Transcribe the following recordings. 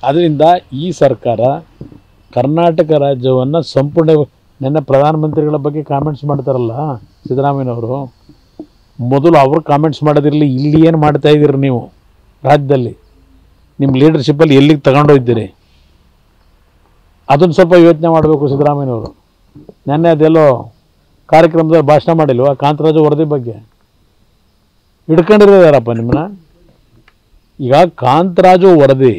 ಅದರಿಂದ ಈ ಸರ್ಕಾರ ಕರ್ನಾಟಕ ರಾಜ್ಯವನ್ನು ಸಂಪೂರ್ಣ ನೆನ್ನೆ ಪ್ರಧಾನಮಂತ್ರಿಗಳ ಬಗ್ಗೆ ಕಾಮೆಂಟ್ಸ್ ಮಾಡ್ತಾರಲ್ಲ ಸಿದ್ದರಾಮಯ್ಯನವರು, ಮೊದಲು ಅವರು ಕಾಮೆಂಟ್ಸ್ ಮಾಡೋದಿರಲಿ, ಇಲ್ಲಿ ಏನು ಮಾಡ್ತಾಯಿದ್ದೀರಿ ನೀವು ರಾಜ್ಯದಲ್ಲಿ, ನಿಮ್ಮ ಲೀಡರ್ಶಿಪ್ಪಲ್ಲಿ ಎಲ್ಲಿಗೆ ತಗೊಂಡೋಗಿದ್ದೀರಿ ಅದನ್ನು ಸ್ವಲ್ಪ ಯೋಚನೆ ಮಾಡಬೇಕು ಸಿದ್ದರಾಮಯ್ಯನವರು. ನೆನ್ನೆ ಅದೆಲ್ಲೋ ಕಾರ್ಯಕ್ರಮದಲ್ಲಿ ಭಾಷಣ ಮಾಡಿಲ್ವ ಕಾಂತರಾಜು ವರದಿ ಬಗ್ಗೆ, ಹಿಡ್ಕೊಂಡಿರೋದಾರಪ್ಪ ನಿಮ್ಮನ್ನ. ಈಗ ಕಾಂತರಾಜು ವರದಿ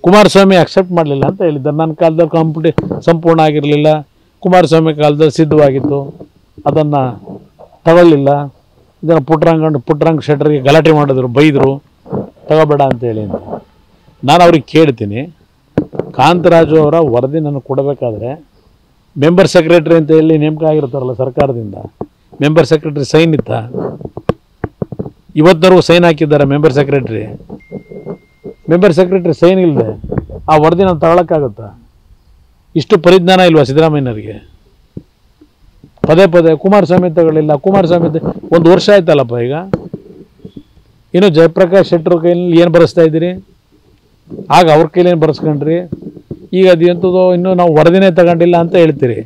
ಕುಮಾರಸ್ವಾಮಿ ಅಕ್ಸೆಪ್ಟ್ ಮಾಡಲಿಲ್ಲ ಅಂತ ಹೇಳಿದ್ದಾರೆ. ನನ್ನ ಕಾಲದಲ್ಲಿ ಸಂಪೂರ್ಣ ಆಗಿರಲಿಲ್ಲ, ಕುಮಾರಸ್ವಾಮಿ ಕಾಲದಲ್ಲಿ ಸಿದ್ಧವಾಗಿತ್ತು, ಅದನ್ನು ತಗೊಳ್ಳಿಲ್ಲ. ಇದನ್ನು ಪುಟ್ಟರಂಗ ಶೆಟ್ಟರಿಗೆ ಗಲಾಟೆ ಮಾಡಿದ್ರು, ಬೈದರು, ತಗೋಬೇಡ ಅಂತೇಳಿ ಅಂತ. ನಾನು ಅವ್ರಿಗೆ ಕೇಳ್ತೀನಿ, ಕಾಂತರಾಜು ಅವರ ವರದಿ ನನಗೆ ಕೊಡಬೇಕಾದ್ರೆ ಮೆಂಬರ್ ಸೆಕ್ರೆಟ್ರಿ ಅಂತ ಹೇಳಿ ನೇಮಕ ಆಗಿರ್ತಾರಲ್ಲ ಸರ್ಕಾರದಿಂದ, ಮೆಂಬರ್ ಸೆಕ್ರೆಟ್ರಿ ಸೈನ್ ಇತ್ತ? ಇವತ್ತವರೆಗೂ ಸೈನ್ ಹಾಕಿದ್ದಾರೆ ಮೆಂಬರ್ ಸೆಕ್ರೆಟ್ರಿ ಸೈನ್ ಇಲ್ಲದೆ ಆ ವರದಿ ನಾನು ತಗೊಳಕ್ಕಾಗುತ್ತಾ? ಇಷ್ಟು ಪರಿಜ್ಞಾನ ಇಲ್ವಾ ಸಿದ್ದರಾಮಯ್ಯನವರಿಗೆ? ಪದೇ ಪದೇ ಕುಮಾರಸ್ವಾಮಿ ತಗೊಳ್ಳಿಲ್ಲ, ಕುಮಾರಸ್ವಾಮಿ 1 ವರ್ಷ ಆಯ್ತಲ್ಲಪ್ಪ. ಈಗ ಇನ್ನು ಜಯಪ್ರಕಾಶ್ ಶೆಟ್ಟರ್ ಕೈಯಲ್ಲಿ ಏನು ಬರೆಸ್ತಾ ಇದ್ದೀರಿ? ಆಗ ಅವ್ರ ಕೈಲಿ ಏನು ಬರೆಸ್ಕೊಂಡ್ರಿ? ಈಗ ಅದು ಎಂಥದೋ ಇನ್ನೂ ನಾವು ವರದಿನೇ ತಗೊಂಡಿಲ್ಲ ಅಂತ ಹೇಳ್ತೀರಿ.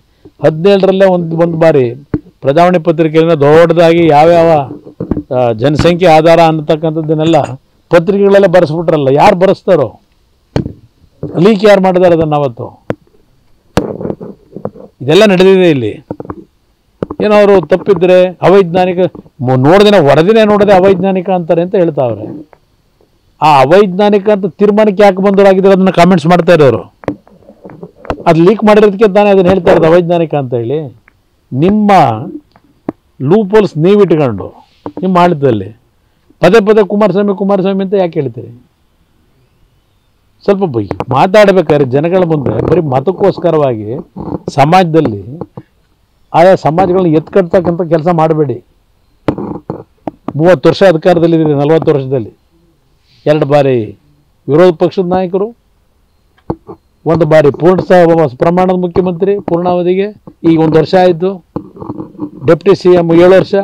17ರಲ್ಲೇ ಒಂದು ಬಾರಿ ಪ್ರಜಾವಾಣಿ ಪತ್ರಿಕೆಯಿಂದ ದೊಡ್ಡದಾಗಿ ಯಾವ್ಯಾವ ಜನಸಂಖ್ಯೆ ಆಧಾರ ಅನ್ನತಕ್ಕಂಥದ್ದನ್ನೆಲ್ಲ ಪತ್ರಿಕೆಗಳೆಲ್ಲ ಬರೆಸ್ಬಿಟ್ರಲ್ಲ. ಯಾರು ಬರೆಸ್ತಾರೋ? ಲೀಕ್ ಯಾರು ಮಾಡಿದಾರೆ ಅದನ್ನು? ಅವತ್ತು ಇದೆಲ್ಲ ನಡೆದಿದೆ ಇಲ್ಲಿ. ಏನೋ ಅವರು ತಪ್ಪಿದ್ರೆ ಅವೈಜ್ಞಾನಿಕ, ನೋಡ್ದಿನ ವರದಿನೇ ನೋಡದೆ ಅವೈಜ್ಞಾನಿಕ ಅಂತಾರೆ ಅಂತ ಹೇಳ್ತಾವ್ರೆ. ಆ ಅವೈಜ್ಞಾನಿಕ ಅಂತ ತೀರ್ಮಾನಕ್ಕೆ ಯಾಕೆ ಬಂದವರಾಗಿದ್ದಾರೆ ಅದನ್ನು ಕಾಮೆಂಟ್ಸ್ ಮಾಡ್ತಾ ಇರೋರು. ಅದು ಲೀಕ್ ಮಾಡಿರೋದಕ್ಕೆ ತಾನೇ ಅದನ್ನು ಹೇಳ್ತಾ ಇರೋದು ಅವೈಜ್ಞಾನಿಕ ಅಂತ ಹೇಳಿ. ನಿಮ್ಮ ಲೂಪೋಲ್ಸ್ ನೀವಿಟ್ಕೊಂಡು ನಿಮ್ಮ ಆಡಳಿತದಲ್ಲಿ ಪದೇ ಪದೇ ಕುಮಾರಸ್ವಾಮಿ ಅಂತ ಯಾಕೆ ಹೇಳ್ತೀರಿ? ಸ್ವಲ್ಪ ಮಾತಾಡಬೇಕಾದ್ರೆ ಜನಗಳ ಮುಂದೆ ಬರೀ ಮತಕ್ಕೋಸ್ಕರವಾಗಿ ಸಮಾಜದಲ್ಲಿ ಆಯಾ ಸಮಾಜಗಳನ್ನ ಎತ್ಕಡ್ತಕ್ಕಂಥ ಕೆಲಸ ಮಾಡಬೇಡಿ. 30 ವರ್ಷ ಅಧಿಕಾರದಲ್ಲಿದ್ದೀರಿ, 40 ವರ್ಷದಲ್ಲಿ 2 ಬಾರಿ ವಿರೋಧ ಪಕ್ಷದ ನಾಯಕರು, 1 ಬಾರಿ ಪೂರ್ಣ ಪ್ರಮಾಣದ ಮುಖ್ಯಮಂತ್ರಿ ಪೂರ್ಣಾವಧಿಗೆ, ಈಗ 1 ವರ್ಷ ಆಯಿತು. ಡೆಪ್ಟಿ CM 7 ವರ್ಷ,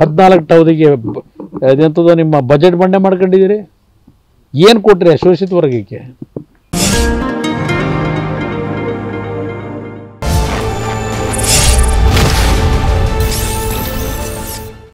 14 ಅವಧಿಗೆ ಅದೆಂಥದ್ದು ನಿಮ್ಮ ಬಜೆಟ್ ಮಂಡನೆ ಮಾಡ್ಕೊಂಡಿದ್ದೀರಿ. ಏನು ಕೊಟ್ರಿ ಶೋಷಿತ ವರ್ಗಕ್ಕೆ?